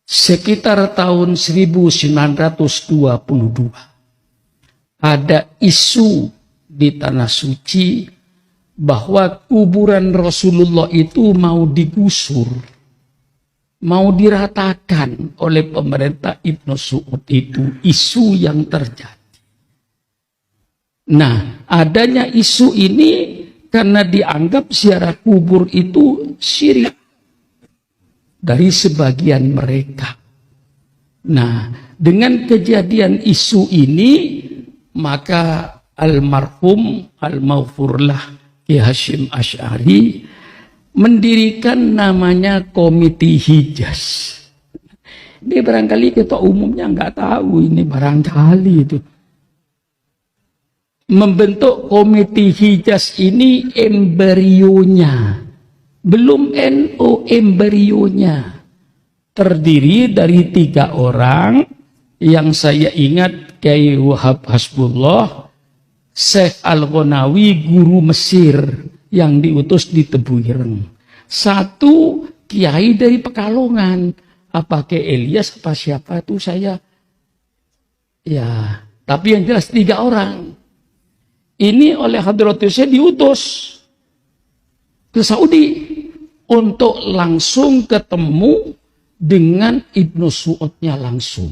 sekitar tahun 1922 ada isu di Tanah Suci bahwa kuburan Rasulullah itu mau digusur, mau diratakan oleh pemerintah Ibnu Saud. Itu isu yang terjadi. Nah, adanya isu ini karena dianggap ziarah kubur itu syirik dari sebagian mereka. Nah, dengan kejadian isu ini, maka almarhum al-maghfurlah Ki Hasyim Asy'ari mendirikan namanya Komite Hijaz. Ini barangkali ketua umumnya nggak tahu, ini barangkali itu. Membentuk Komite Hijaz ini embrionya, belum NU, embrionya. Terdiri dari 3 orang yang saya ingat, Kiai Wahab Hasbullah, Syekh Al-Ghonawi, guru Mesir yang diutus di Tebuireng. 1 kiai dari Pekalongan, apa Kiai Ilyas apa siapa itu saya, ya, tapi yang jelas 3 orang. Ini oleh Hadratus saya diutus ke Saudi untuk langsung ketemu dengan Ibnu Saudnya langsung.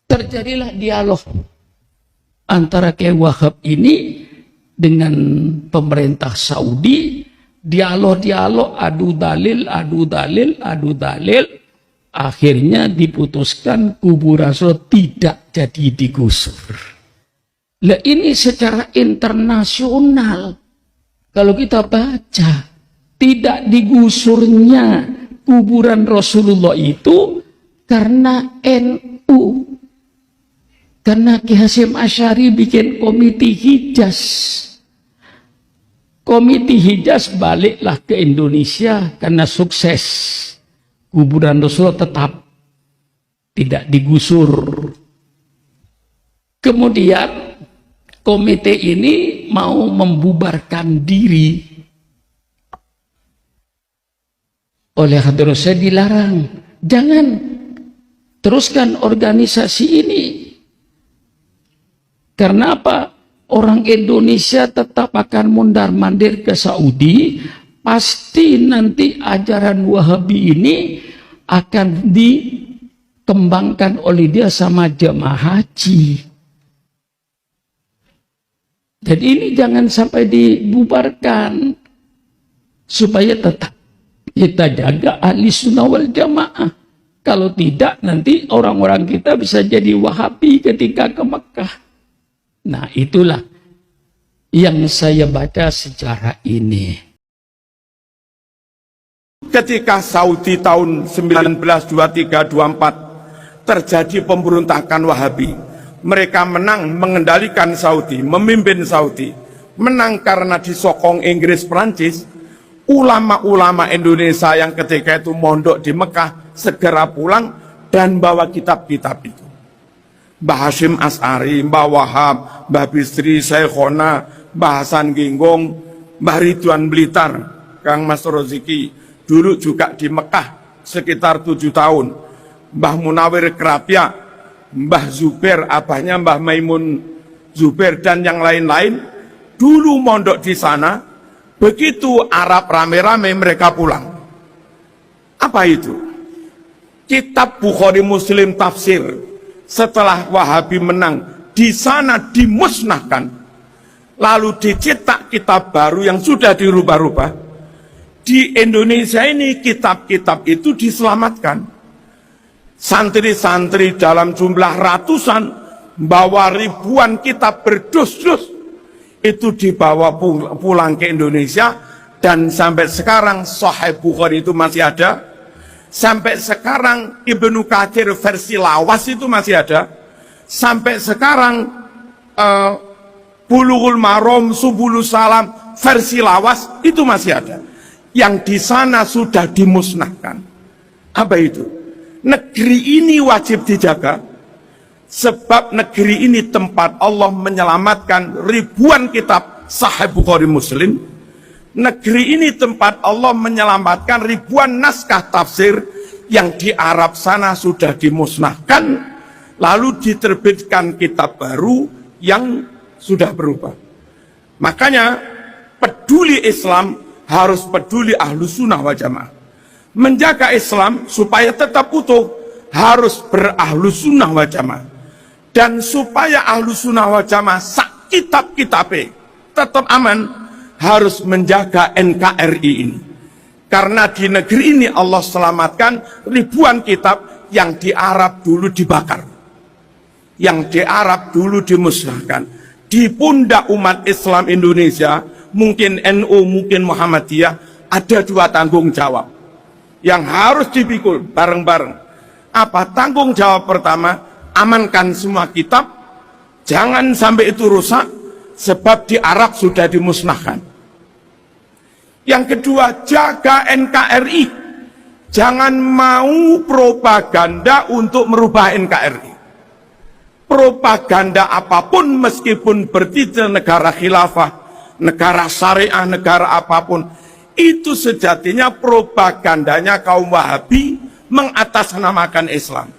Terjadilah dialog antara Kiai Wahab ini dengan pemerintah Saudi, dialog, adu dalil. Akhirnya diputuskan kuburan Rasul tidak jadi digusur. Lah ini secara internasional, kalau kita baca, tidak digusurnya kuburan Rasulullah itu karena NU. Karena Ki Hasyim Asy'ari bikin Komite Hijaz. Komite Hijaz baliklah ke Indonesia karena sukses. Kuburan Rasulullah tetap tidak digusur. Kemudian komite ini mau membubarkan diri. Oleh Hadratus saya dilarang, jangan teruskan organisasi ini. Karena apa? Orang Indonesia tetap akan mondar-mandir ke Saudi, pasti nanti ajaran Wahabi ini akan dikembangkan oleh dia sama jemaah haji. Jadi ini jangan sampai dibubarkan, supaya tetap kita jaga ahli sunnah wal jamaah. Kalau tidak, nanti orang-orang kita bisa jadi Wahabi ketika ke Mekah. Nah, itulah yang saya baca sejarah ini. Ketika Saudi tahun 1923-24 terjadi pemberontakan Wahabi, mereka menang mengendalikan Saudi, memimpin Saudi. Menang karena disokong Inggris, Perancis. Ulama-ulama Indonesia yang ketika itu mondok di Mekah segera pulang dan bawa kitab-kitab itu. Mbah Hasyim Asy'ari, Mbah Wahab, Mbah Bisri, Syekhona, Mbah Hasan Ginggong, Mbah Ridwan Blitar, Kang Mas Roziki, dulu juga di Mekah sekitar 7 tahun. Mbah Munawir Kerapia, Mbah Zubair, abahnya Mbah Maimun Zubair, dan yang lain-lain, dulu mondok di sana. Begitu Arab rame-rame mereka pulang. Apa itu? Kitab Bukhari Muslim tafsir setelah Wahabi menang di sana dimusnahkan. Lalu dicetak kitab baru yang sudah dirubah-rubah. Di Indonesia ini kitab-kitab itu diselamatkan. Santri-santri dalam jumlah ratusan bawa ribuan kitab berdus-dus itu dibawa pulang ke Indonesia, dan sampai sekarang Sahih Bukhari itu masih ada. Sampai sekarang Ibnu Katsir versi lawas itu masih ada. Sampai sekarang Bulughul Maram, Subulus Salam versi lawas itu masih ada. Yang di sana sudah dimusnahkan. Apa itu? Negeri ini wajib dijaga. Sebab negeri ini tempat Allah menyelamatkan ribuan kitab Sahih Bukhari Muslim. Negeri ini tempat Allah menyelamatkan ribuan naskah tafsir yang di Arab sana sudah dimusnahkan, lalu diterbitkan kitab baru yang sudah berubah. Makanya peduli Islam harus peduli Ahlus Sunnah wal Jamaah. Menjaga Islam supaya tetap utuh harus berahlus sunnah wal jamaah. Dan supaya Ahlus Sunnah wal Jamaah sak kitab-kitabe tetap aman, harus menjaga NKRI ini. Karena di negeri ini Allah selamatkan ribuan kitab yang di Arab dulu dibakar, yang di Arab dulu dimusnahkan. Di pundak umat Islam Indonesia, mungkin NU, mungkin Muhammadiyah, ada dua tanggung jawab yang harus dipikul bareng-bareng. Apa tanggung jawab pertama? Amankan semua kitab, jangan sampai itu rusak, sebab di Arab sudah dimusnahkan. Yang kedua, jaga NKRI. Jangan mau propaganda untuk merubah NKRI. Propaganda apapun, meskipun bertitel negara khilafah, negara syariah, negara apapun, itu sejatinya propagandanya kaum Wahabi mengatasnamakan Islam.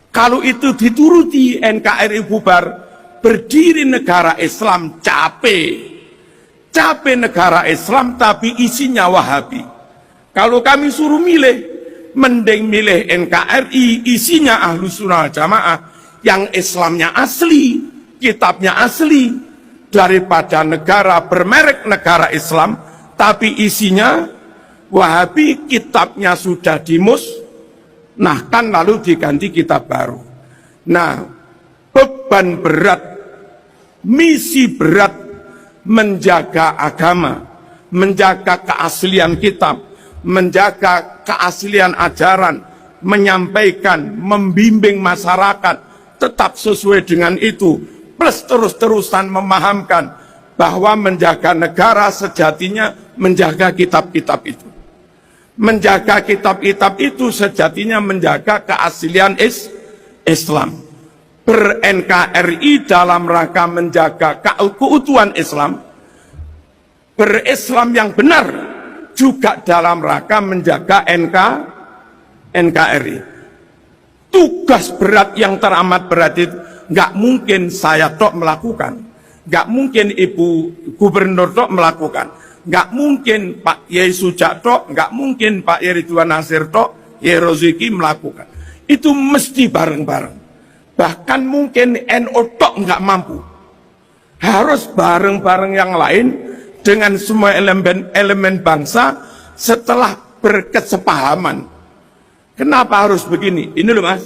Kalau itu dituruti, NKRI bubar, berdiri negara Islam, capek negara Islam tapi isinya Wahabi. Kalau kami suruh milih, mending milih NKRI, isinya Ahlus Sunnah wal Jamaah, yang Islamnya asli, kitabnya asli, daripada negara bermerek negara Islam tapi isinya Wahabi, kitabnya sudah dimusnahkan lalu diganti kitab baru. Nah, beban berat, misi berat menjaga agama, menjaga keaslian kitab, menjaga keaslian ajaran, menyampaikan, membimbing masyarakat tetap sesuai dengan itu, plus terus-terusan memahamkan bahwa menjaga negara sejatinya menjaga kitab-kitab itu. Menjaga kitab-kitab itu sejatinya menjaga keaslian Islam. Ber-NKRI dalam rangka menjaga keutuhan Islam, berislam yang benar juga dalam rangka menjaga NKRI. Tugas berat yang teramat berat itu nggak mungkin saya tok melakukan, nggak mungkin Ibu Gubernur tok melakukan, nggak mungkin Pak Yai Sujak tok, nggak mungkin Pak Yai Ridwan Nasir tok, Yai Roziki melakukan. Itu mesti bareng-bareng. Bahkan mungkin NU tok nggak mampu. Harus bareng-bareng yang lain dengan semua elemen bangsa setelah berkesepahaman. Kenapa harus begini? Ini loh Mas.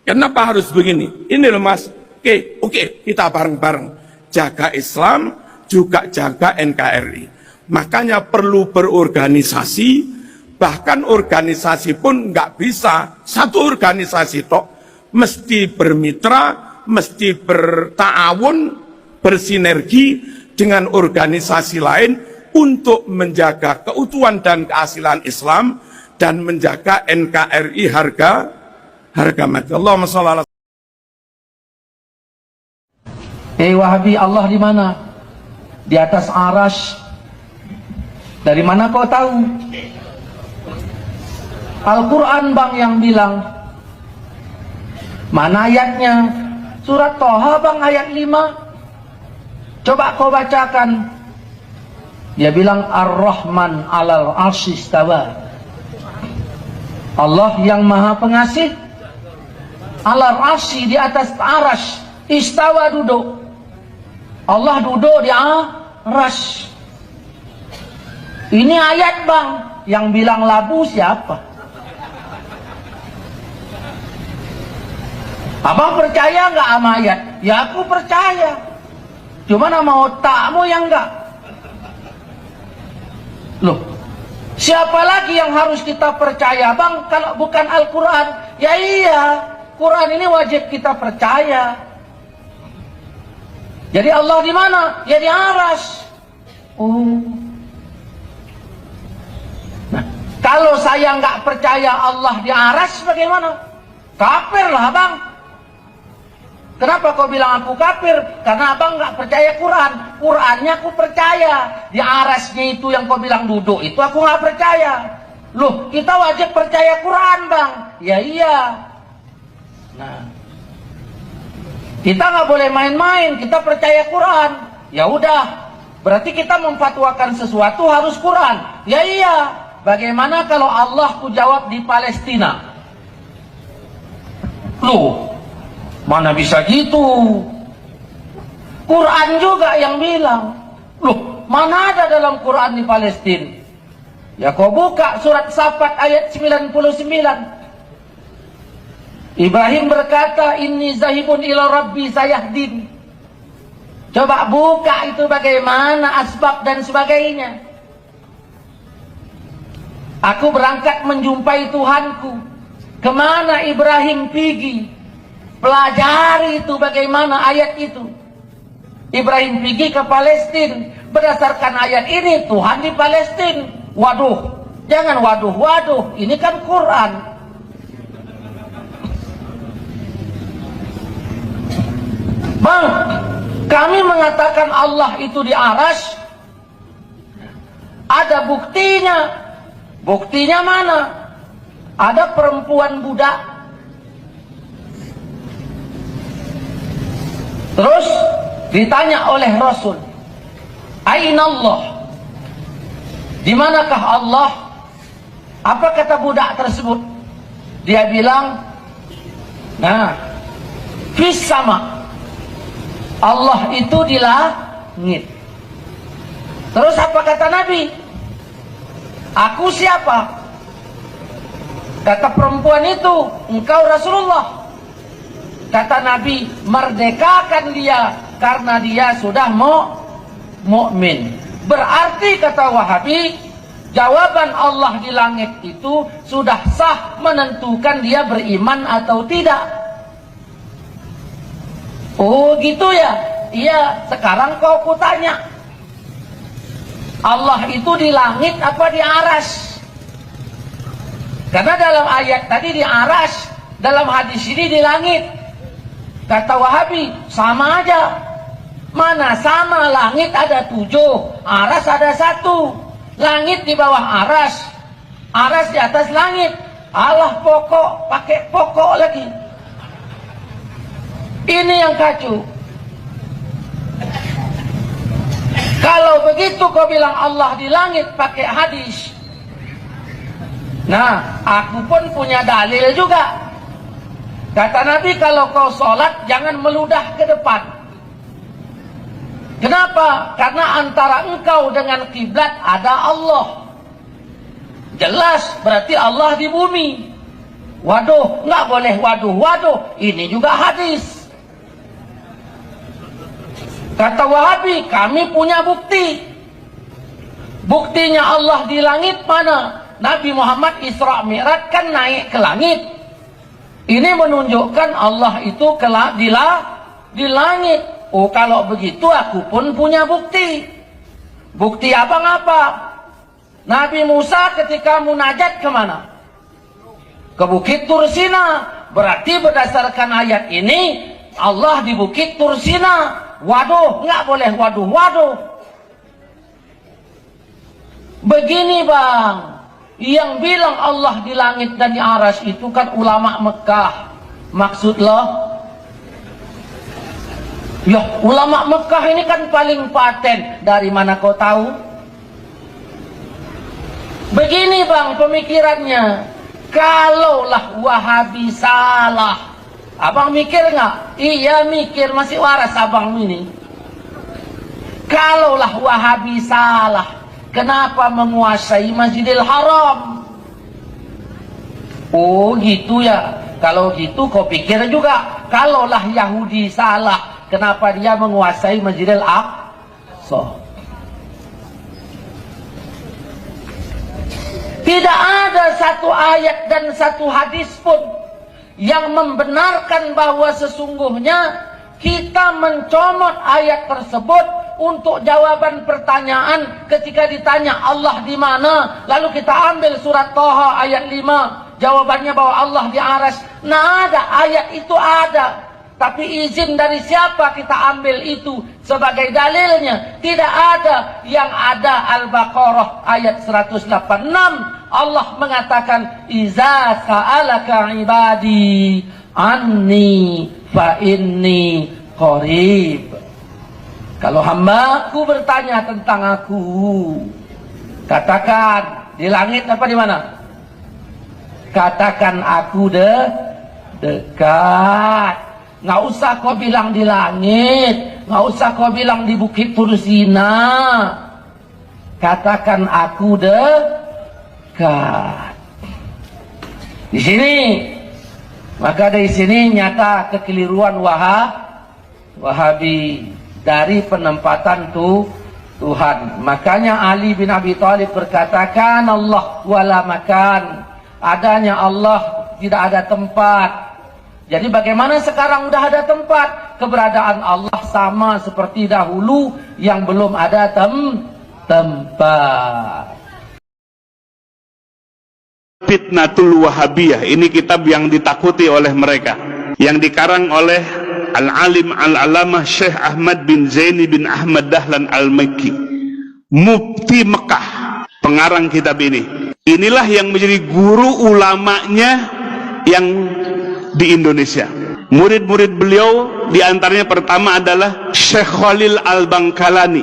Kenapa harus begini? Ini loh Mas. Oke, kita bareng-bareng. Jaga Islam, juga jaga NKRI. Makanya perlu berorganisasi, bahkan organisasi pun nggak bisa satu organisasi tok, mesti bermitra, mesti bertaawun, bersinergi dengan organisasi lain untuk menjaga keutuhan dan keaslian Islam dan menjaga NKRI harga mati. Allahumma shalli ala. Wahabi, Allah di mana? Di atas arasy. Dari mana kau tahu? Al-Quran bang yang bilang. Mana ayatnya? Surat Toha bang ayat 5. Coba kau bacakan. Dia bilang Ar-Rahman alal arsy istawa. Allah yang maha pengasih alal arsy, di atas arasy, istawa, duduk. Allah duduk di arasy. Ini ayat bang. Yang bilang labu siapa? Abang percaya nggak sama ayat? Ya aku percaya. Cuma nama otakmu yang enggak. Loh, siapa lagi yang harus kita percaya bang kalau bukan Al-Quran? Ya iya, Quran ini wajib kita percaya. Jadi Allah di mana? Ya di arasy. Nah, kalau saya nggak percaya Allah di arasy bagaimana? Kafir lah bang. Kenapa kau bilang aku kafir? Karena abang nggak percaya Quran. Qurannya aku percaya. Di arasnya itu yang kau bilang duduk itu aku nggak percaya. Loh, kita wajib percaya Quran, Bang. Ya iya. Nah, kita nggak boleh main-main, kita percaya Quran. Ya udah, berarti kita memfatwakan sesuatu harus Quran. Ya iya. Bagaimana kalau Allah ku jawab di Palestina? Loh, mana bisa gitu? Quran juga yang bilang. Loh, mana ada dalam Quran di Palestina? Ya kau buka surat Safat ayat 99. Ibrahim berkata, inni zahibun ila rabbi sayahdin. Coba buka itu bagaimana asbab dan sebagainya. Aku berangkat menjumpai Tuhanku. Kemana Ibrahim pergi? Pelajari itu bagaimana ayat itu. Ibrahim pergi ke Palestina. Berdasarkan ayat ini Tuhan di Palestina. Waduh, jangan waduh. Ini kan Quran. Bang, kami mengatakan Allah itu di arsy. Ada buktinya. Buktinya mana? Ada perempuan budak. Terus ditanya oleh Rasul, Aina Allah? Di manakah Allah? Apa kata budak tersebut? Dia bilang, nah, fis sama. Allah itu di langit. Terus apa kata Nabi? Aku siapa? Kata perempuan itu, engkau Rasulullah. Kata Nabi, merdekakan dia karena dia sudah mukmin. Berarti kata Wahabi, jawaban Allah di langit itu sudah sah menentukan dia beriman atau tidak. Oh gitu ya? Iya, sekarang kau kutanya. Allah itu di langit apa di arsy? Karena dalam ayat tadi di arsy, dalam hadis ini di langit. Kata Wahabi, sama aja. Mana sama, langit ada 7, arsy ada 1. Langit di bawah arsy, arsy di atas langit. Allah pokok, pakai pokok lagi. Ini yang kacau. Kalau begitu kau bilang Allah di langit pakai hadis. Nah, aku pun punya dalil juga. Kata Nabi, kalau kau sholat jangan meludah ke depan. Kenapa? Karena antara engkau dengan kiblat ada Allah. Jelas, berarti Allah di bumi. Waduh, nggak boleh waduh. Ini juga hadis. Kata Wahabi, kami punya bukti. Buktinya Allah di langit mana? Nabi Muhammad Isra Mi'raj kan naik ke langit. Ini menunjukkan Allah itu di langit. Oh, kalau begitu aku pun punya bukti. Bukti abang apa? Nabi Musa ketika munajat kemana? Ke Bukit Tursina. Berarti berdasarkan ayat ini Allah di Bukit Tursina. Waduh, nggak boleh waduh. Begini bang, yang bilang Allah di langit dan di arsy itu kan ulama Mekah. Maksud lo? Ya, ulama Mekah ini kan paling paten. Dari mana kau tahu? Begini bang pemikirannya. Kalaulah Wahabi salah, abang mikir nggak? Iya mikir, masih waras abang ini. Kalaulah Wahabi salah, kenapa menguasai Masjidil Haram? Oh gitu ya. Kalau gitu kau pikir juga, kalaulah Yahudi salah, kenapa dia menguasai Masjidil Aqsa? Tidak ada satu ayat dan satu hadis pun yang membenarkan bahwa sesungguhnya kita mencomot ayat tersebut untuk jawaban pertanyaan ketika ditanya Allah di mana, lalu kita ambil surat Thaha ayat 5, jawabannya bahwa Allah di arsy. Nah, ada ayat itu ada, Tapi izin dari siapa kita ambil itu sebagai dalilnya? Tidak ada. Yang ada Al-Baqarah ayat 186. Allah mengatakan, "Iza sa'alaka ibadi anni fa inni qarib." Kalau hambaku bertanya tentang aku, katakan di langit apa di mana? Katakan aku dekat. Nggak usah kau bilang di langit, nggak usah kau bilang di Bukit Tursina. Katakan aku dekat. Di sini, maka dari sini nyata kekeliruan Wahabi dari penempatan Tuhan. Makanya Ali bin Abi Thalib berkatakan, Allah wala makan. Adanya Allah, tidak ada tempat. Jadi bagaimana sekarang udah ada tempat? Keberadaan Allah sama seperti dahulu yang belum ada tempat. Fitnatul Wahabiyah, ini kitab yang ditakuti oleh mereka, yang dikarang oleh Al-Alim Al-Alamah Syekh Ahmad bin Zaini bin Ahmad Dahlan Al-Makki, Mufti Mekah, pengarang kitab ini. Inilah yang menjadi guru ulamanya yang di Indonesia. Murid-murid beliau diantaranya pertama adalah Syekh Khalil Al-Bangkalani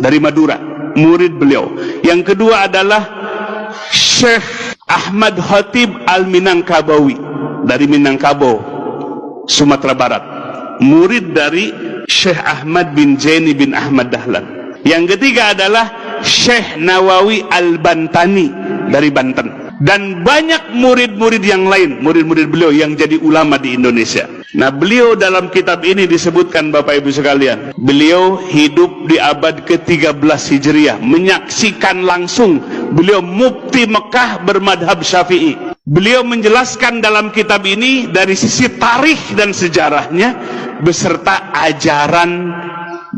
dari Madura, murid beliau. Yang kedua adalah Syekh Ahmad Khatib Al-Minangkabawi dari Minangkabau, Sumatera Barat, murid dari Syekh Ahmad bin Zaini bin Ahmad Dahlan. Yang ketiga adalah Syekh Nawawi Al-Bantani dari Banten. Dan banyak murid-murid yang lain, murid-murid beliau yang jadi ulama di Indonesia. Nah, beliau dalam kitab ini disebutkan, Bapak Ibu sekalian, beliau hidup di abad ke-13 Hijriah, menyaksikan langsung beliau mufti Mekah bermadhab Syafi'i. Beliau menjelaskan dalam kitab ini dari sisi tarikh dan sejarahnya beserta ajaran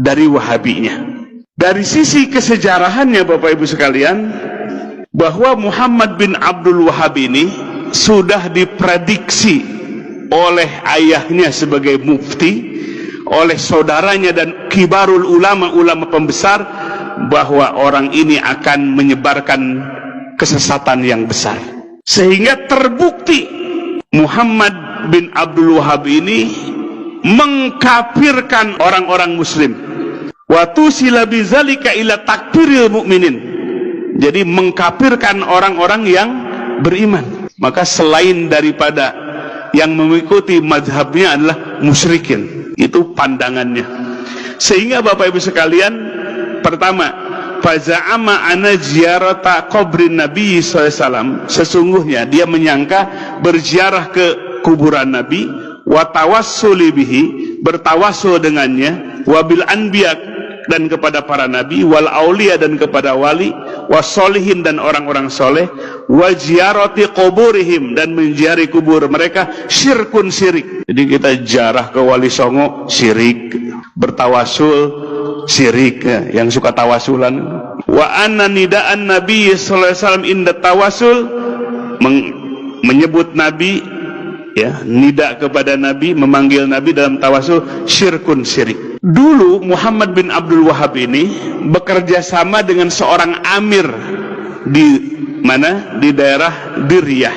dari Wahabinya. Dari sisi kesejarahannya, Bapak Ibu sekalian, bahwa Muhammad bin Abdul Wahab ini sudah diprediksi oleh ayahnya sebagai mufti, oleh saudaranya dan kibarul ulama pembesar, bahwa orang ini akan menyebarkan kesesatan yang besar. Sehingga terbukti Muhammad bin Abdul Wahab ini mengkafirkan orang-orang muslim. Wa tusila bizalika ila takfiril mu'minin. Jadi mengkafirkan orang-orang yang beriman. Maka selain daripada yang mengikuti mazhabnya adalah musyrikin. Itu pandangannya. Sehingga Bapak Ibu sekalian, pertama, faza'ama ana ziyarata qabrin Nabi SAW, sesungguhnya dia menyangka berziarah ke kuburan Nabi, wa tawassuli bihi, bertawassul dengannya, wabil anbiya, dan kepada para nabi, wal aulia, dan kepada wali, wasolihin, dan orang-orang soleh, wa ziyarati quburihim, dan menziarahi kubur mereka, syirkun syirik. Jadi kita ziarah ke Wali Songo syirik, bertawasul syirik, ya, yang suka tawasulan. Wa anna nida'an Nabi sallallahu alaihi wasallam inda tawasul, menyebut Nabi, ya, nida kepada Nabi, memanggil Nabi dalam tawasul, syirkun syirik. Dulu Muhammad bin Abdul Wahab ini bekerja sama dengan seorang amir di mana? Di daerah Diryah.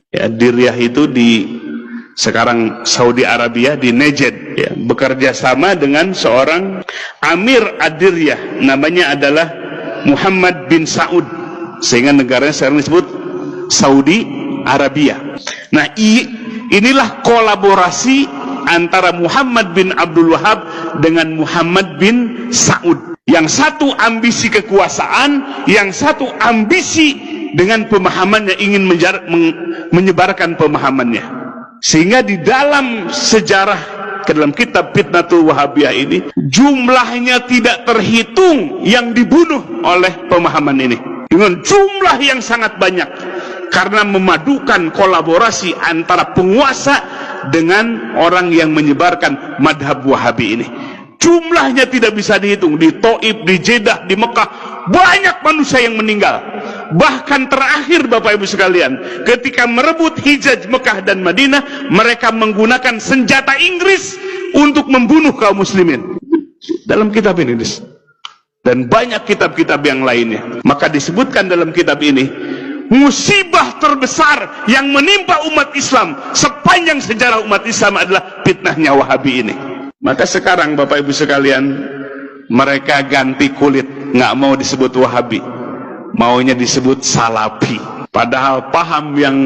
Ya, Diryah itu di sekarang Saudi Arabia, di Najd. Ya, bekerja sama dengan seorang amir Ad-Diryah, namanya adalah Muhammad bin Saud, sehingga negaranya sekarang disebut Saudi Arabia. Nah, inilah kolaborasi antara Muhammad bin Abdul Wahab dengan Muhammad bin Saud. Yang satu ambisi kekuasaan, yang satu ambisi dengan pemahamannya, ingin menyebarkan pemahamannya. Sehingga di dalam sejarah, ke dalam kitab Fitnatul Wahabiyah ini, jumlahnya tidak terhitung yang dibunuh oleh pemahaman ini, dengan jumlah yang sangat banyak, karena memadukan kolaborasi antara penguasa dengan orang yang menyebarkan madhab Wahabi ini. Jumlahnya tidak bisa dihitung. Di Taif, di Jeddah, di Mekah, banyak manusia yang meninggal. Bahkan terakhir Bapak Ibu sekalian, ketika merebut Hijaz Mekah dan Madinah, mereka menggunakan senjata Inggris untuk membunuh kaum muslimin. Dalam kitab ini dan banyak kitab-kitab yang lainnya. Maka disebutkan dalam kitab ini, musibah terbesar yang menimpa umat Islam sepanjang sejarah umat Islam adalah fitnahnya Wahabi ini. Maka sekarang Bapak Ibu sekalian, mereka ganti kulit, nggak mau disebut Wahabi, maunya disebut Salafi. Padahal paham yang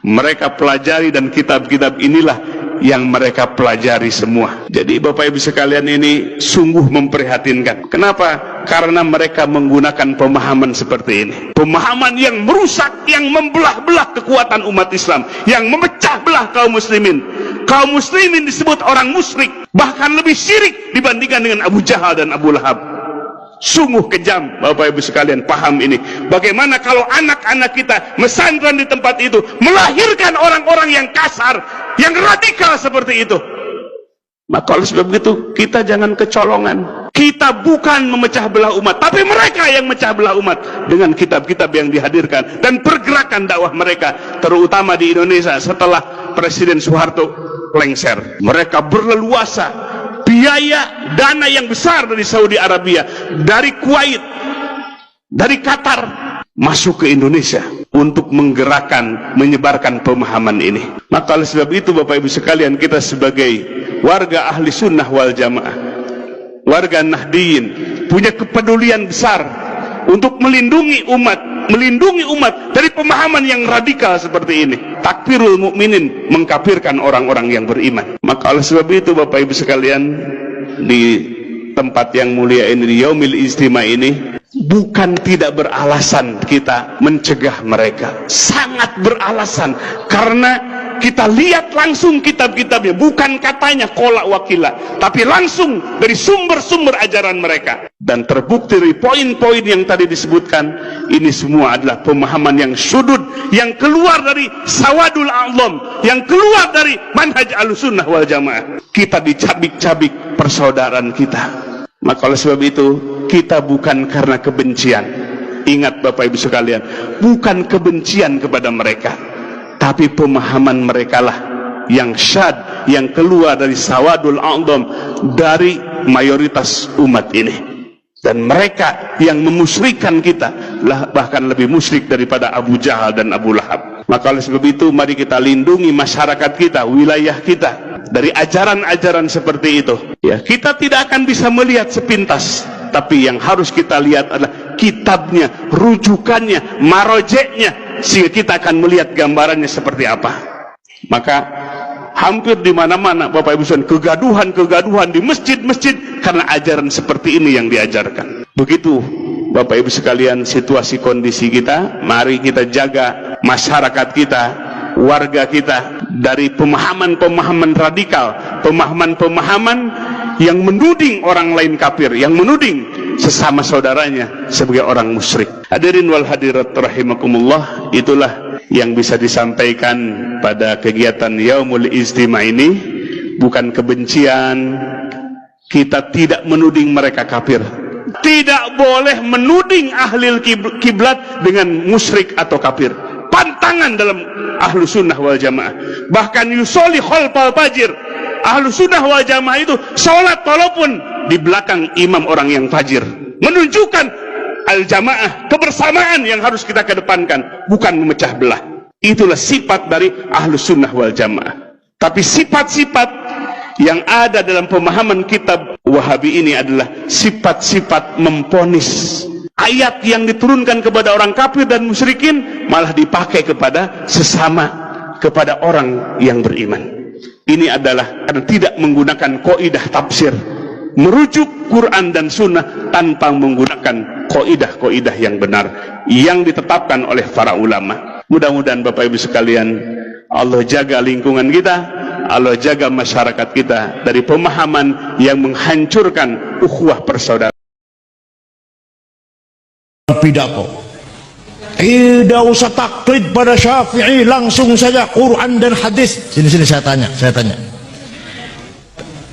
mereka pelajari dan kitab-kitab inilah yang mereka pelajari semua. Jadi Bapak Ibu sekalian, ini sungguh memprihatinkan. Kenapa? Karena mereka menggunakan pemahaman seperti ini, pemahaman yang merusak, yang membelah-belah kekuatan umat Islam, yang memecah belah kaum muslimin. Kaum muslimin disebut orang musyrik, bahkan lebih syirik dibandingkan dengan Abu Jahal dan Abu Lahab. Sungguh kejam Bapak Ibu sekalian paham ini. Bagaimana kalau anak-anak kita mesantren di tempat itu melahirkan orang-orang yang kasar, yang radikal seperti itu. Maka oleh sebab itu kita jangan kecolongan. Kita bukan memecah belah umat, tapi mereka yang memecah belah umat dengan kitab-kitab yang dihadirkan dan pergerakan dakwah mereka, terutama di Indonesia setelah Presiden Soeharto lengser. Mereka berleluasa, biaya dana yang besar dari Saudi Arabia, dari Kuwait, dari Qatar masuk ke Indonesia untuk menggerakkan, menyebarkan pemahaman ini. Maka oleh sebab itu Bapak Ibu sekalian, kita sebagai warga ahli sunnah wal jamaah, warga Nahdiyin, punya kepedulian besar untuk melindungi umat dari pemahaman yang radikal seperti ini. Takfirul mukminin, mengkafirkan orang-orang yang beriman. Maka oleh sebab itu Bapak Ibu sekalian, di tempat yang mulia ini, di Yaumil Ijtima ini, bukan tidak beralasan kita mencegah mereka, sangat beralasan, karena kita lihat langsung kitab-kitabnya, bukan katanya kolak wakila, tapi langsung dari sumber-sumber ajaran mereka. Dan terbukti dari poin-poin yang tadi disebutkan, ini semua adalah pemahaman yang sudut, yang keluar dari sawadul a'lam, yang keluar dari manhaj Ahlussunnah wal Jamaah. Kita dicabik-cabik persaudaraan kita. Maka oleh sebab itu, kita bukan karena kebencian. Ingat Bapak Ibu sekalian, bukan kebencian kepada mereka, tapi pemahaman mereka lah yang syad, yang keluar dari sawadul a'dham, dari mayoritas umat ini. Dan mereka yang memusyrikan kita lah, bahkan lebih musyrik daripada Abu Jahal dan Abu Lahab. Maka oleh sebab itu, mari kita lindungi masyarakat kita, wilayah kita, dari ajaran-ajaran seperti itu. Ya, kita tidak akan bisa melihat sepintas, tapi yang harus kita lihat adalah kitabnya, rujukannya, marojeknya, sehingga kita akan melihat gambarannya seperti apa. Maka hampir di mana-mana Bapak Ibu sekalian, kegaduhan di masjid-masjid karena ajaran seperti ini yang diajarkan. Begitu Bapak Ibu sekalian situasi kondisi kita. Mari kita jaga masyarakat kita, warga kita dari pemahaman-pemahaman radikal, pemahaman-pemahaman yang menuding orang lain kafir, yang menuding sesama saudaranya sebagai orang musyrik. Hadirin wal hadirat rahimakumullah, itulah yang bisa disampaikan pada kegiatan Yaumul Ijtima ini. Bukan kebencian, kita tidak menuding mereka kafir. Tidak boleh menuding ahli kiblat dengan musyrik atau kafir. Pantangan dalam Ahlussunnah wal Jamaah. Bahkan yusolli khalfal fajir. Ahlussunnah wal Jamaah itu sholat walaupun di belakang imam orang yang fajir, menunjukkan al-jamaah, kebersamaan yang harus kita kedepankan, bukan memecah belah. Itulah sifat dari Ahlussunnah wal Jamaah. Tapi sifat-sifat yang ada dalam pemahaman kitab Wahabi ini adalah sifat-sifat memponis. Ayat yang diturunkan kepada orang kafir dan musyrikin malah dipakai kepada sesama, kepada orang yang beriman. Ini adalah karena tidak menggunakan kaidah tafsir, merujuk Quran dan Sunnah tanpa menggunakan kaidah-kaidah yang benar yang ditetapkan oleh para ulama. Mudah-mudahan Bapak Ibu sekalian, Allah jaga lingkungan kita, Allah jaga masyarakat kita dari pemahaman yang menghancurkan ukhuwah persaudaraan. Pidato, tidak usah taklid pada Syafi'i, langsung saja Quran dan hadis. Sini saya tanya,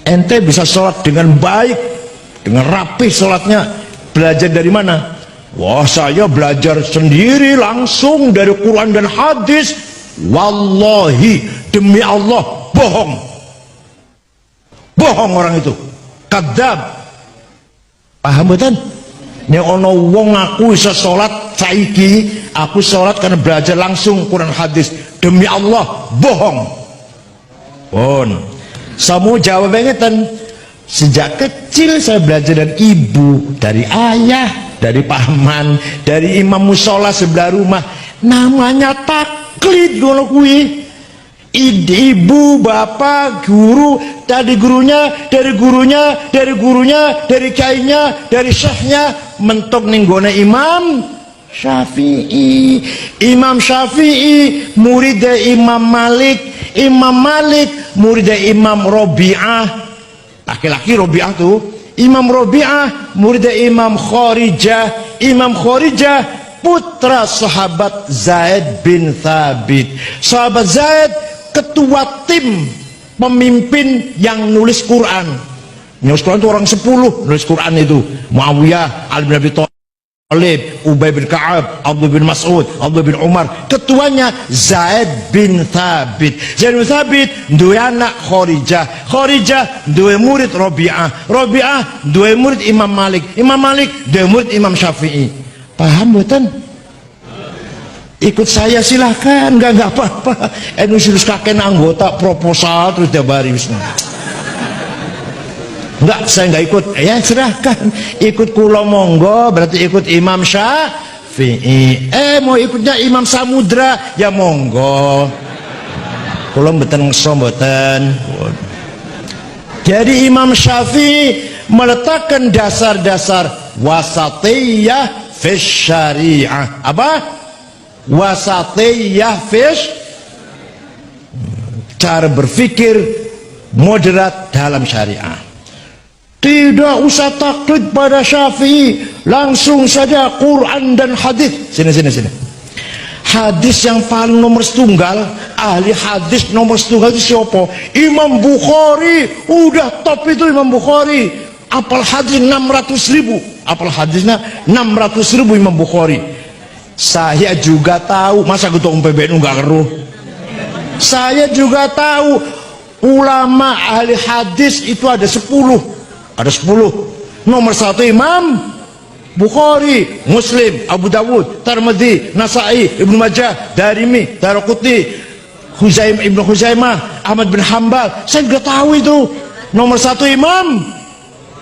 ente bisa sholat dengan baik, dengan rapih sholatnya, belajar dari mana? Wah, saya belajar sendiri langsung dari Quran dan hadis. Wallahi, demi Allah, bohong. Bohong orang itu, kadzab. Paham betul? Nek ono wong aku iso salat saiki, aku salat karena belajar langsung Quran hadis. Demi Allah, bohong. Pun samu jawabannya ten, sejak kecil saya belajar dari ibu, dari ayah, dari paman, dari imam musola sebelah rumah. Namanya taklid ngono kuwi. Ibu, bapak, guru, dari gurunya, dari gurunya, dari gurunya, dari kainya, dari syekhnya, mentok ning gone Imam Syafi'i. Imam Syafi'i muridnya Imam Malik. Imam Malik muridnya Imam Robi'ah. Laki-laki Robi'ah tuh. Imam Robi'ah muridnya Imam Khorijah. Imam Khorijah putra sahabat Zaid bin Thabit. Sahabat Zaid ketua tim pemimpin yang nulis Quran. Nulis Quran itu orang 10 nulis Quran itu. Muawiyah, Ali bin Abi Thalib, Ubay bin Ka'ab, Abdullah bin Mas'ud, Abdullah bin Umar. Ketuanya Zaid bin Thabit. Zaid bin Thabit duwe anak Khorijah. Khorijah duwe murid Robi'ah. Robi'ah duwe murid Imam Malik. Imam Malik duwe murid Imam Syafi'i. Paham betul? Ikut saya silahkan, enggak apa-apa. Nulis kakek anggota proposal terus dia baris. Enggak, saya enggak ikut. Ya silahkan, ikut kula monggo, berarti ikut Imam Syafi'i. Mau ikutnya Imam Samudra, ya monggo. Kula mboten ngeso mboten. Jadi Imam Syafi'i meletakkan dasar-dasar wasatiyah fi syariah. Apa? Wasatiyah fish, cara berpikir moderat dalam syariah. Tidak usah taklid pada Syafi'i, langsung saja Quran dan hadis. Sini. Hadis yang paling nomor setunggal, ahli hadis nomor setunggal itu siapa? Imam Bukhari. Udah top itu Imam Bukhari. Apal hadis 600.000. Apal hadisnya 600.000 Imam Bukhari. Saya juga tahu, masa ketua PBNU nggak keruh? Saya juga tahu ulama ahli hadis itu ada 10. Ada 10. Nomor 1 Imam Bukhari, Muslim, Abu Dawud, Tirmidzi, Nasai, Ibnu Majah, Darimi, Daraqutni, Ibnu Khuzaimah, Ahmad bin Hambal. Saya juga tahu itu. Nomor 1 Imam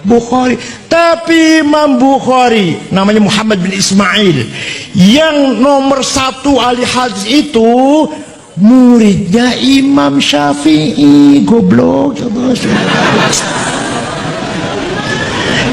Bukhari. Tapi Imam Bukhari namanya Muhammad bin Ismail, yang nomor 1 ahli hadis itu muridnya Imam Syafi'i. Goblok.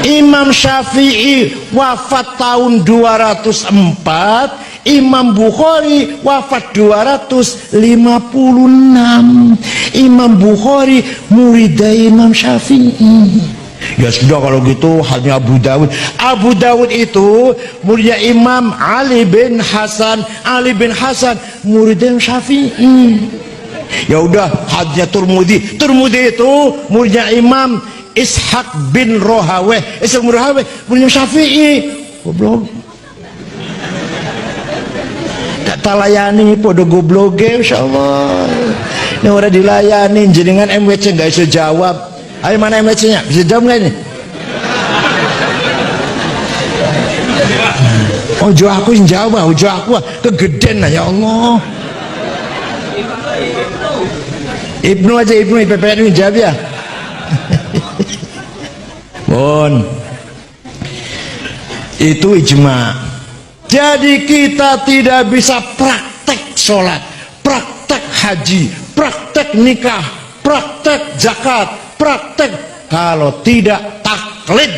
Imam Syafi'i wafat tahun 204, Imam Bukhari wafat 256. Imam Bukhari muridnya Imam Syafi'i. Ya sudah kalau gitu hanya Abu Dawud. Abu Dawud itu muridnya Imam Ali bin Hasan. Ali bin Hasan muridnya Syafi'i. Ya udah hadisnya Tirmidzi. Tirmidzi itu muridnya Imam Ishaq bin Rahaweh. Ishaq bin Rahaweh muridnya Syafi'i. Goblok. Tak talayani podo gobloge insyaallah. Ini udah dilayani jenengan MWC nggak bisa jawab. Ayo mana MWC-nya? Bisa jawab nggak ini? Ojo aku yang jawab, ojo aku kegedean lah ya Allah. Ibnu aja, Ibnu IPPN jawab ya. Bon, itu ijma. Jadi kita tidak bisa praktek sholat, praktek haji, praktek nikah, praktek zakat, praktek kalau tidak taklid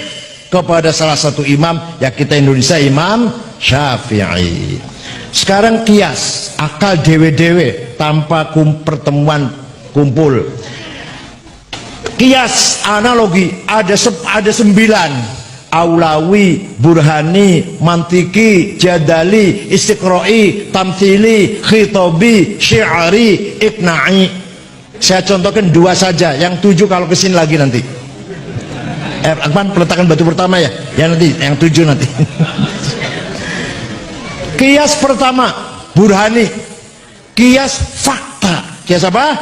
kepada salah satu imam, ya kita Indonesia Imam Syafi'i. Sekarang kias, akal dewe-dewe tanpa pertemuan kumpul. Kias analogi ada 9: Aulawi, Burhani, Mantiki, Jadali, Istiqra'i, Tamthili, Khitabi, Syi'ari, Iqna'i. Saya contohkan 2 saja, yang 7 kalau kesini lagi nanti. Akman peletakan batu pertama ya, nanti yang 7 nanti. Kias pertama burhani, kias fakta. Kias apa?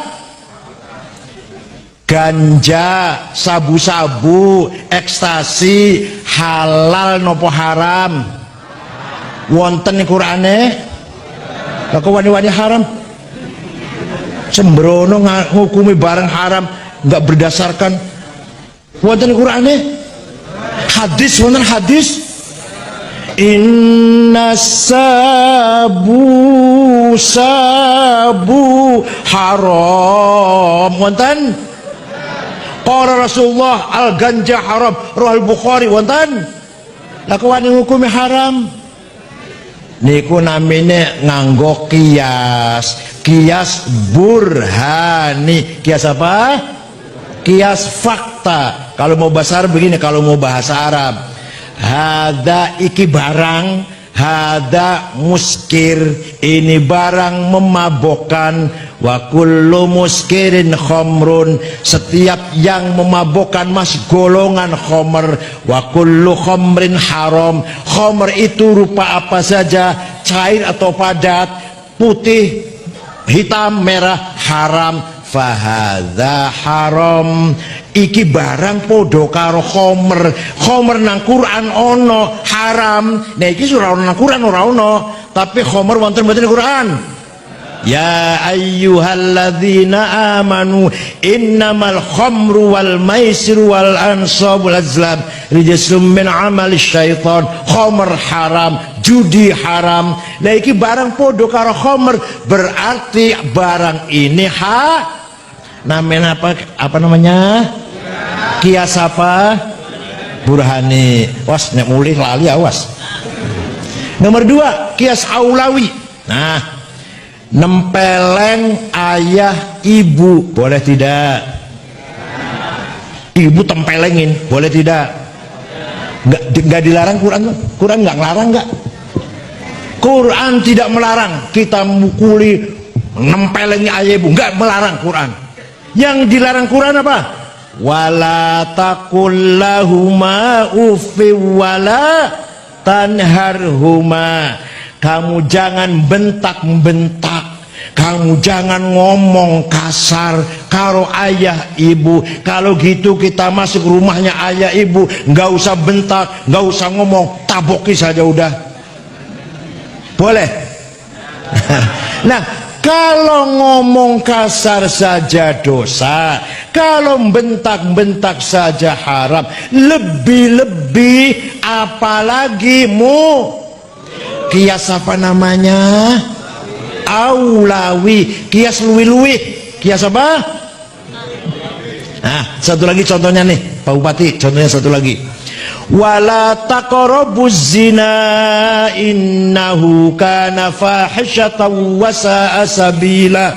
Ganja, sabu-sabu, ekstasi halal nopo haram? Wonten Qur'ane? Kok wani-wani haram? Sembrono ngukumi barang haram nggak berdasarkan wonten Qur'ane? Hadis wonten hadis? Inna sabu haram wonten? Qala Rasulullah al ganja haram Rahul Bukhari wonten? Lakukan hukumi haram niku namine nganggo kias, kias burhani. Kias apa? Kias fakta. Kalau mau bahasa Arab begini, kalau mau bahasa Arab hada iki barang, hada muskir, ini barang memabokkan. Wa kullu muskirin khamrun, setiap yang memabokkan masih golongan khamr. Wa kullu khamrin haram, khamr itu rupa apa saja, cair atau padat, putih, hitam, merah, haram. Fahadha haram, iki barang podo karo khamr. Khamr nang Quran ono, haram. Nah iki surah nang Quran ora ono, tapi khamr wonten mboten Quran. Ya ayyuhalladzina amanu innamal khamru wal maisiru wal ansab wal azlam rijsum min amali syaitan. Khamr haram, judi haram. Nah iki barang podo karo khamr, berarti barang ini namanya apa namanya? Kias apa? Burhani. Was nek mulih lali awas. Nomor 2, kias aulawi. Nah, nempeleng ayah ibu boleh tidak? Ibu tempelengin boleh tidak? Nggak dilarang Quran. Quran nggak ngelarang nggak? Quran tidak melarang kita mukuli, nempelengi ayah ibu, nggak melarang Quran. Yang dilarang Quran apa? Wala taqul lahuma uffi wala tanharhuma. Kamu jangan bentak-bentak, kamu jangan ngomong kasar karo ayah ibu. Kalau gitu kita masuk rumahnya ayah ibu, nggak usah bentak, nggak usah ngomong, taboki saja udah. Boleh? Nah, kalau ngomong kasar saja dosa, kalau bentak-bentak saja haram, lebih-lebih apalagi kias apa namanya? Aulawi, kias luwi-luwi. Kias apa? Nah, satu lagi contohnya nih, Pak Bupati, contohnya satu lagi. Wala taqrabuz zina innahu kana fahishatan wa sa'a sabila.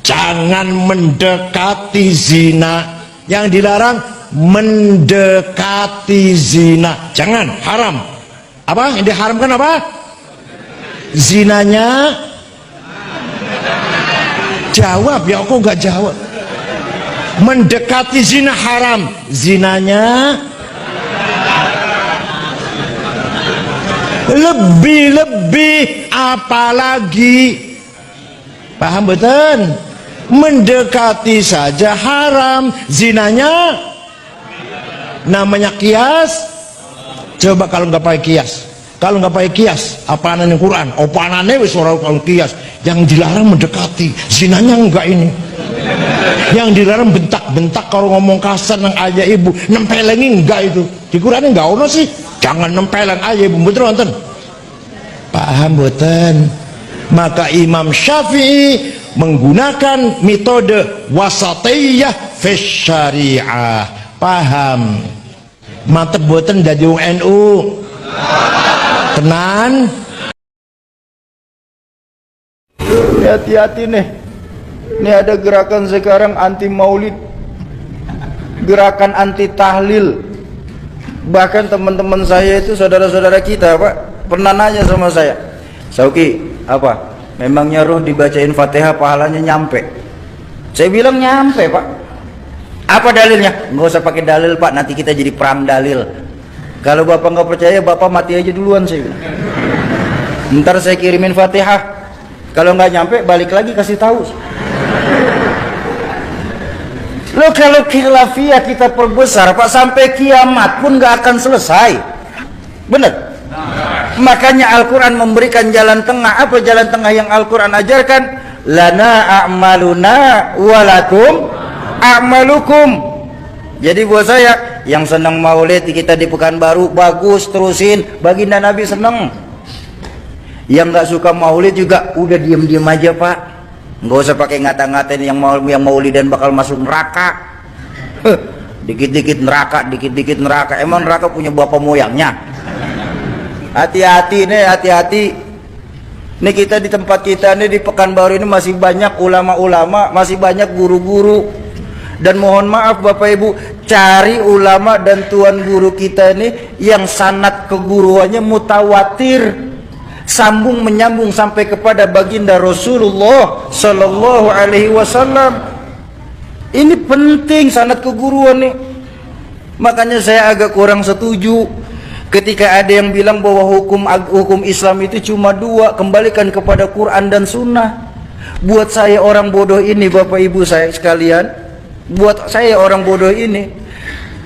Jangan mendekati zina. Yang dilarang mendekati zina. Jangan, haram. Apa? Yang diharamkan apa? Zinanya. Jawab ya, kok nggak jawab? Mendekati zina haram. Zinanya lebih-lebih apalagi. Paham betul? Mendekati saja haram, zinanya namanya kias. Coba kalau nggak pakai kias, kalau nggak pakai kias, apaanan yang Quran? Opanane wis ora kalau kias. Yang dilarang mendekati, zinanya enggak ini. Yang dilarang bentak-bentak kalau ngomong kasar nang ayah ibu, nempelengi enggak itu. Di Quran enggak ono sih. Jangan nempeleng ayah ibu, betul nonton. Paham betul? Maka Imam Syafi'i menggunakan metode wasatiyah fi syariah. Paham? Mantep boten dadi wong NU. Tenan. Hati-hati nih. Ini ada gerakan sekarang anti maulid, gerakan anti tahlil. Bahkan teman-teman saya itu, saudara-saudara kita, Pak, pernah nanya sama saya, Sauki, apa? Memangnya roh dibacain Fatihah pahalanya nyampe? Saya bilang nyampe, Pak. Apa dalilnya? Nggak usah pakai dalil, Pak, nanti kita jadi perang dalil. Kalau Bapak nggak percaya, Bapak mati aja duluan, saya bilang. Ntar saya kirimin Fatihah, kalau nggak nyampe balik lagi kasih tahu. Lo kalau khilafiyah kita perbesar Pak, sampai kiamat pun nggak akan selesai. Bener? Makanya Al-Quran memberikan jalan tengah. Apa jalan tengah yang Al-Quran ajarkan? Lana a'maluna walakum a'malukum. Jadi buat saya yang senang maulid kita di Pekanbaru, bagus, terusin. Baginda Nabi senang. Yang nggak suka maulid juga udah diem-diem aja Pak, nggak usah pakai ngata-ngatain yang maulidan bakal masuk neraka. Dikit-dikit neraka, dikit-dikit neraka. Emang neraka punya bapak moyangnya? Hati-hati nih, hati-hati. Nih kita di tempat kita nih di Pekanbaru ini masih banyak ulama-ulama, masih banyak guru-guru. Dan mohon maaf Bapak Ibu, cari ulama dan tuan guru kita ini yang sanad keguruannya mutawatir, sambung menyambung sampai kepada baginda Rasulullah Sallallahu Alaihi Wasallam. Ini penting sanad keguruan nih. Makanya saya agak kurang setuju ketika ada yang bilang bahwa hukum Islam itu cuma dua, kembalikan kepada Quran dan Sunnah. Buat saya orang bodoh ini, Bapak Ibu saya sekalian, buat saya orang bodoh ini,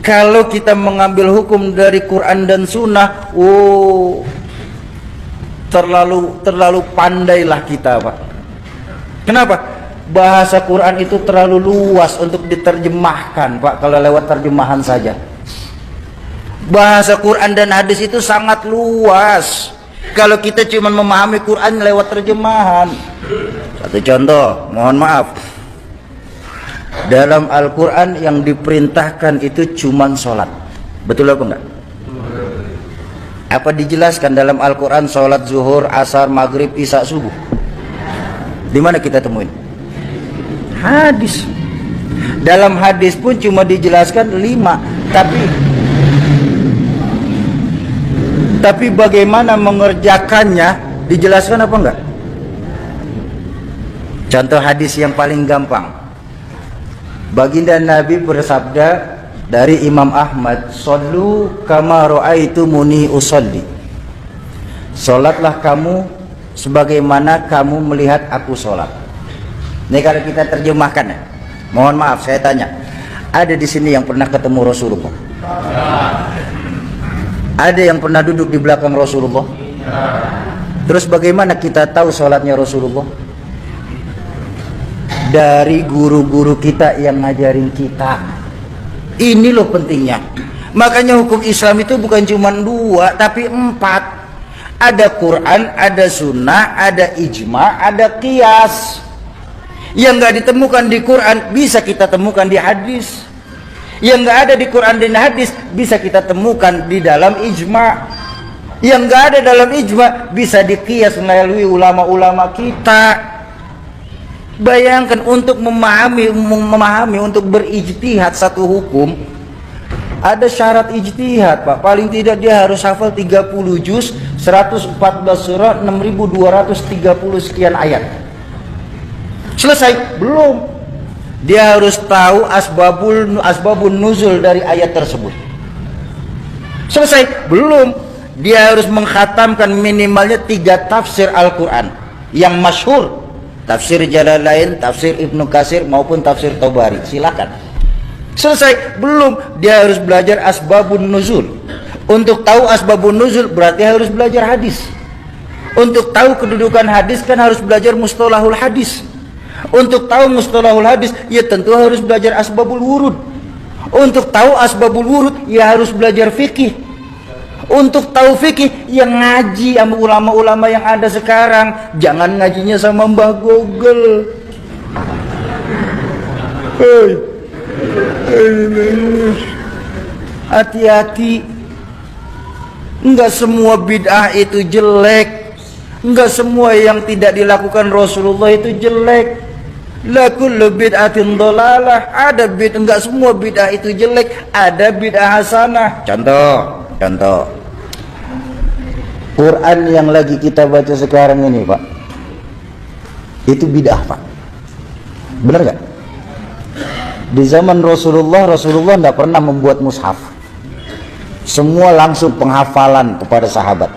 kalau kita mengambil hukum dari Quran dan Sunnah, terlalu pandailah kita Pak. Kenapa? Bahasa Quran itu terlalu luas untuk diterjemahkan Pak, kalau lewat terjemahan saja. Bahasa Quran dan hadis itu sangat luas kalau kita cuma memahami Quran lewat terjemahan. Satu contoh, mohon maaf, dalam Al-Quran yang diperintahkan itu cuma sholat. Betul apa enggak? Apa dijelaskan dalam Al-Quran sholat zuhur, asar, maghrib, isya, subuh? Di mana kita temuin? Hadis. Dalam hadis pun cuma dijelaskan 5. Tapi bagaimana mengerjakannya dijelaskan apa enggak? Contoh hadis yang paling gampang. Baginda Nabi bersabda dari Imam Ahmad, "Shallu kama ra'aitumuni usolli." Salatlah kamu sebagaimana kamu melihat aku salat. Ini kalau kita terjemahkan ya. Mohon maaf saya tanya, ada di sini yang pernah ketemu Rasulullah? Ada yang pernah duduk di belakang Rasulullah? Terus bagaimana kita tahu salatnya Rasulullah? Dari guru-guru kita yang ngajarin kita. Ini loh pentingnya. Makanya hukum Islam itu bukan cuma 2 tapi 4. Ada Quran, ada Sunnah, ada ijma, ada qiyas. Yang nggak ditemukan di Quran bisa kita temukan di hadis. Yang nggak ada di Quran dan hadis bisa kita temukan di dalam ijma. Yang nggak ada dalam ijma bisa diqiyas melalui ulama-ulama kita. Bayangkan untuk memahami untuk berijtihad satu hukum ada syarat ijtihad Pak. Paling tidak dia harus hafal 30 juz, 114 surah, 6230 sekian ayat. Selesai? Belum. Dia harus tahu asbabun nuzul dari ayat tersebut. Selesai? Belum. Dia harus mengkhatamkan minimalnya 3 tafsir Al-Quran yang masyhur. Tafsir Jalalain, tafsir Ibnu Katsir maupun tafsir Tabari. Silakan. Selesai? Belum. Dia harus belajar asbabun nuzul. Untuk tahu asbabun nuzul berarti harus belajar hadis. Untuk tahu kedudukan hadis kan harus belajar mustalahul hadis. Untuk tahu mustalahul hadis ya tentu harus belajar asbabul wurud. Untuk tahu asbabul wurud ya harus belajar fikih. Untuk tahu fikih yang ngaji sama ulama-ulama yang ada sekarang, jangan ngajinya sama Mbah Google. Hati-hati. Enggak semua bid'ah itu jelek. Enggak semua yang tidak dilakukan Rasulullah itu jelek. La kullu bid'atin dhalalah. Enggak semua bid'ah itu jelek, ada bid'ah hasanah. Contoh. Quran yang lagi kita baca sekarang ini Pak, itu bid'ah Pak. Benar gak? Di zaman Rasulullah tidak pernah membuat mushaf. Semua langsung penghafalan kepada sahabat.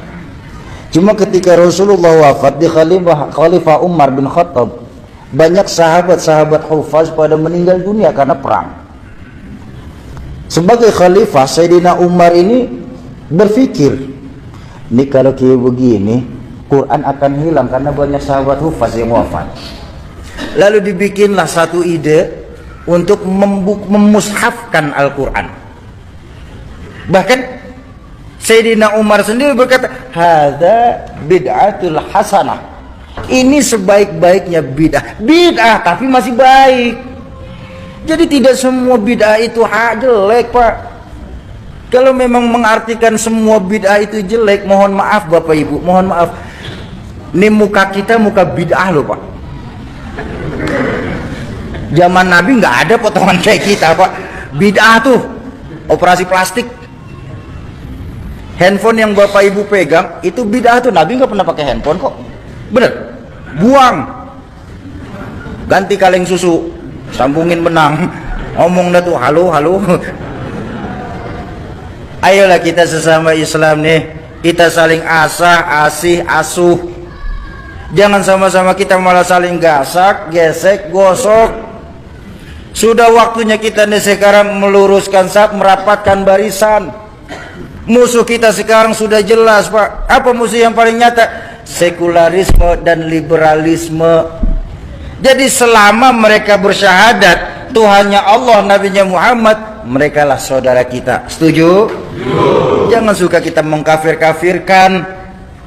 Cuma ketika Rasulullah wafat di Khalifah Umar bin Khattab, banyak sahabat-sahabat hufaz pada meninggal dunia karena perang. Sebagai khalifah, Sayyidina Umar ini berpikir, ini kalau kayak begini Quran akan hilang karena banyak sahabat hufaz yang wafat. Lalu dibikinlah satu ide untuk memushafkan Al-Quran. Bahkan Sayyidina Umar sendiri berkata, hadza bid'atul hasanah. Ini sebaik-baiknya bid'ah. Bid'ah tapi masih baik. Jadi tidak semua bid'ah itu jelek, Pak. Kalau memang mengartikan semua bid'ah itu jelek, mohon maaf Bapak Ibu, mohon maaf. Ini muka kita muka bid'ah loh, Pak. Zaman Nabi nggak ada potongan kayak kita, Pak. Bid'ah tuh operasi plastik. Handphone yang Bapak Ibu pegang itu bid'ah tuh. Nabi nggak pernah pakai handphone kok. Bener. Buang. Ganti kaleng susu. Sambungin benang. Ngomong dah tuh halo halo. Ayolah kita sesama Islam nih, kita saling asih asuh. Jangan sama-sama kita malah saling gasak, gesek, gosok. Sudah waktunya kita nih sekarang meluruskan saf, merapatkan barisan. Musuh kita sekarang sudah jelas, Pak. Apa musuh yang paling nyata? Sekularisme dan liberalisme. Jadi selama mereka bersyahadat Tuhannya Allah, Nabinya Muhammad, mereka lah saudara kita. Setuju? Jangan suka kita mengkafir-kafirkan.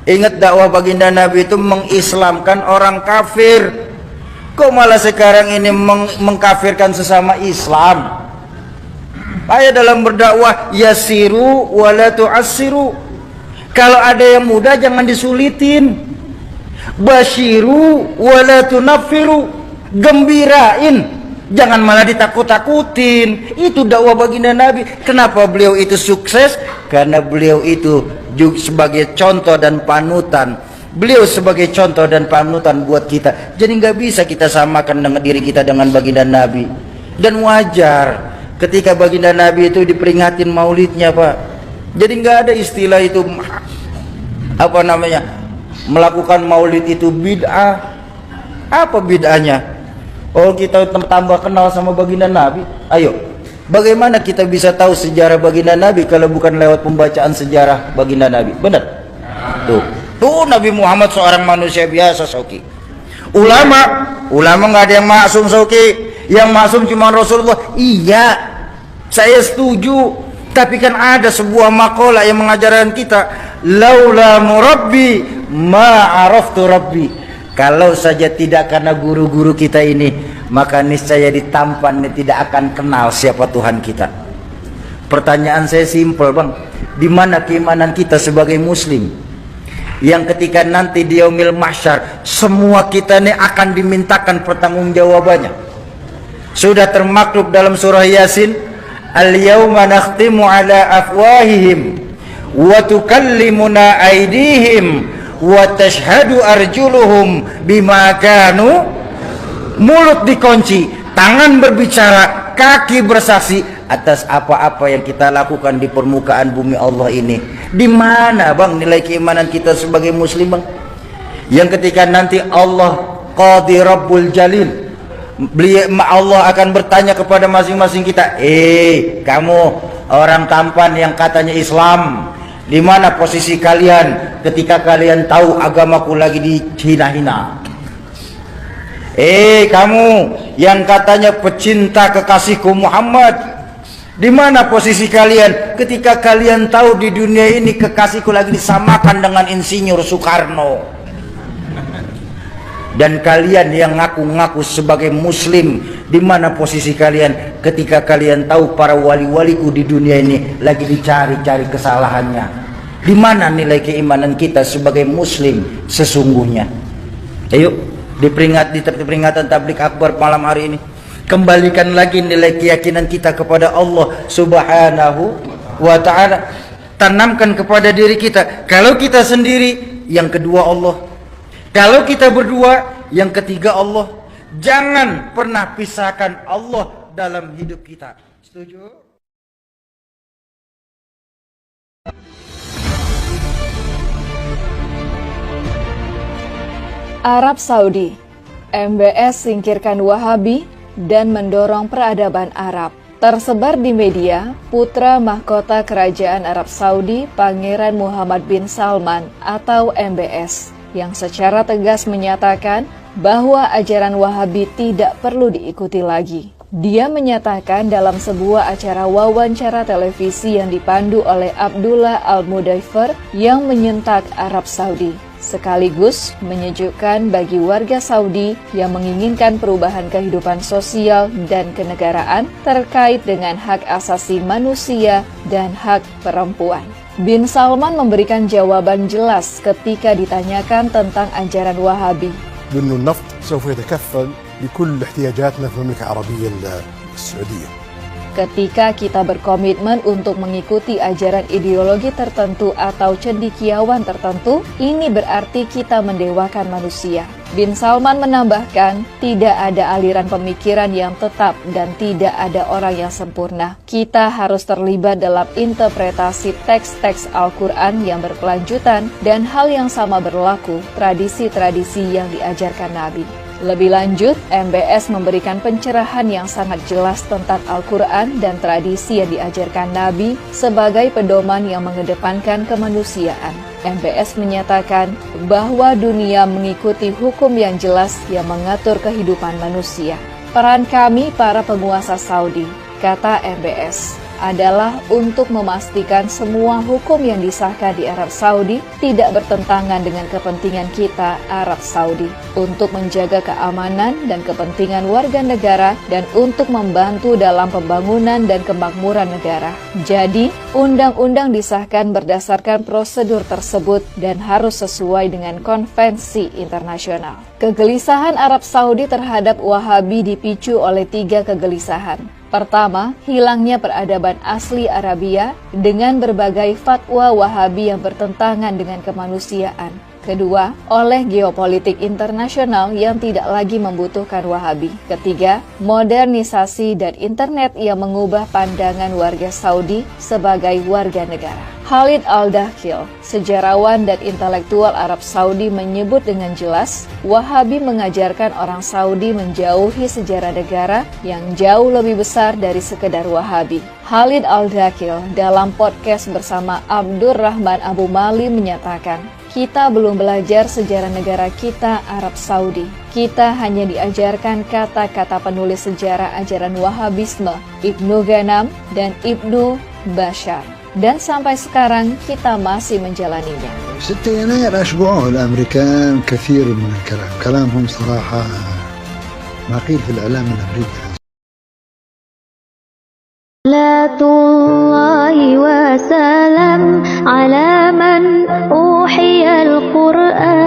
Ingat dakwah baginda Nabi itu mengislamkan orang kafir. Kok malah sekarang ini mengkafirkan sesama Islam? Ayo dalam berdakwah, yasiru wala tu'assiru. Kalau ada yang mudah jangan disulitin. Basyiru wala tunaffiru. Gembirain, jangan malah ditakut-takutin. Itu dakwah baginda Nabi. Kenapa beliau itu sukses? Karena beliau itu juga sebagai contoh dan panutan. Beliau sebagai contoh dan panutan buat kita. Jadi nggak bisa kita samakan dengan diri kita dengan baginda Nabi. Dan wajar ketika baginda Nabi itu diperingatin maulidnya, Pak. Jadi nggak ada istilah itu apa namanya, melakukan maulid itu bid'ah. Apa bid'ahnya? Oh, kita tambah kenal sama baginda Nabi. Ayo, bagaimana kita bisa tahu sejarah baginda Nabi kalau bukan lewat pembacaan sejarah baginda Nabi? Benar? Tuh Nabi Muhammad seorang manusia biasa, Sauki. Ulama nggak ada yang maksum, Sauki. Yang maksum cuma Rasulullah. Iya, saya setuju. Tapi kan ada sebuah makalah yang mengajarkan kita, laula murabbi ma araftu rabbi. Kalau saja tidak karena guru-guru kita ini, maka niscaya di tampan tidak akan kenal siapa Tuhan kita. Pertanyaan saya simpel, Bang. Di mana keimanan kita sebagai muslim? Yang ketika nanti di yaumil mahsyar semua kita ini akan dimintakan pertanggungjawabannya. Sudah termaktub dalam surah Yasin, al-yawma nakhtimu ala afwahihim wa tukallimuna aydihim wa tashhadu arjuluhum bima kanu. Mulut dikunci, tangan berbicara, kaki bersaksi atas apa-apa yang kita lakukan di permukaan bumi Allah ini. Di mana, Bang, nilai keimanan kita sebagai muslim, Bang? Yang ketika nanti Allah Qadi Rabbul Jalil, Allah akan bertanya kepada masing-masing kita, kamu orang tampan yang katanya Islam, di mana posisi kalian ketika kalian tahu agamaku lagi dihina-hina? Kamu yang katanya pecinta kekasihku Muhammad, di mana posisi kalian ketika kalian tahu di dunia ini kekasihku lagi disamakan dengan Insinyur Soekarno? Dan kalian yang ngaku-ngaku sebagai muslim, di mana posisi kalian ketika kalian tahu para wali-waliku di dunia ini lagi dicari-cari kesalahannya? Di mana nilai keimanan kita sebagai muslim sesungguhnya? Ayo, di peringatan tablik akbar malam hari ini, kembalikan lagi nilai keyakinan kita kepada Allah Subhanahu wa ta'ala. Tanamkan kepada diri kita, kalau kita sendiri, yang kedua Allah. Kalau kita berdua, yang ketiga Allah. Jangan pernah pisahkan Allah dalam hidup kita. Setuju? Arab Saudi, MBS singkirkan Wahabi dan mendorong peradaban Arab. Tersebar di media, putra mahkota Kerajaan Arab Saudi, Pangeran Muhammad bin Salman atau MBS, yang secara tegas menyatakan bahwa ajaran Wahabi tidak perlu diikuti lagi. Dia menyatakan dalam sebuah acara wawancara televisi yang dipandu oleh Abdullah Al-Mudaifer yang menyentak Arab Saudi, sekaligus menyejukkan bagi warga Saudi yang menginginkan perubahan kehidupan sosial dan kenegaraan terkait dengan hak asasi manusia dan hak perempuan. Bin Salman memberikan jawaban jelas ketika ditanyakan tentang ajaran Wahabi. بأن النفط سوف يتكفل بكل احتياجاتنا في المملكة العربية السعودية. Ketika kita berkomitmen untuk mengikuti ajaran ideologi tertentu atau cendekiawan tertentu, ini berarti kita mendewakan manusia. Bin Salman menambahkan, tidak ada aliran pemikiran yang tetap dan tidak ada orang yang sempurna. Kita harus terlibat dalam interpretasi teks-teks Al-Quran yang berkelanjutan dan hal yang sama berlaku tradisi-tradisi yang diajarkan Nabi. Lebih lanjut, MBS memberikan pencerahan yang sangat jelas tentang Al-Quran dan tradisi yang diajarkan Nabi sebagai pedoman yang mengedepankan kemanusiaan. MBS menyatakan bahwa dunia mengikuti hukum yang jelas yang mengatur kehidupan manusia. Peran kami para penguasa Saudi, kata MBS, adalah untuk memastikan semua hukum yang disahkan di Arab Saudi tidak bertentangan dengan kepentingan kita Arab Saudi, untuk menjaga keamanan dan kepentingan warga negara dan untuk membantu dalam pembangunan dan kemakmuran negara. Jadi, undang-undang disahkan berdasarkan prosedur tersebut dan harus sesuai dengan konvensi internasional. Kegelisahan Arab Saudi terhadap Wahabi dipicu oleh 3 kegelisahan. Pertama, hilangnya peradaban asli Arabia dengan berbagai fatwa Wahabi yang bertentangan dengan kemanusiaan. Kedua, oleh geopolitik internasional yang tidak lagi membutuhkan Wahabi. Ketiga, modernisasi dan internet yang mengubah pandangan warga Saudi sebagai warga negara. Khalid Al-Dakhil, sejarawan dan intelektual Arab Saudi, menyebut dengan jelas, Wahabi mengajarkan orang Saudi menjauhi sejarah negara yang jauh lebih besar dari sekedar Wahabi. Khalid Al-Dakhil dalam podcast bersama Abdurrahman Abu Mali menyatakan, kita belum belajar sejarah negara kita Arab Saudi. Kita hanya diajarkan kata-kata penulis sejarah ajaran Wahabisme, Ibnu Ghanam dan Ibnu Bashar. Dan sampai sekarang kita masih menjalaninya. 6 يناير أشبعوه الأمريكان كثير من الكلام، كلامهم صراحة ما قيل في الإعلام الأمريكي. صلاة الله وسلام على من أوحي القرآن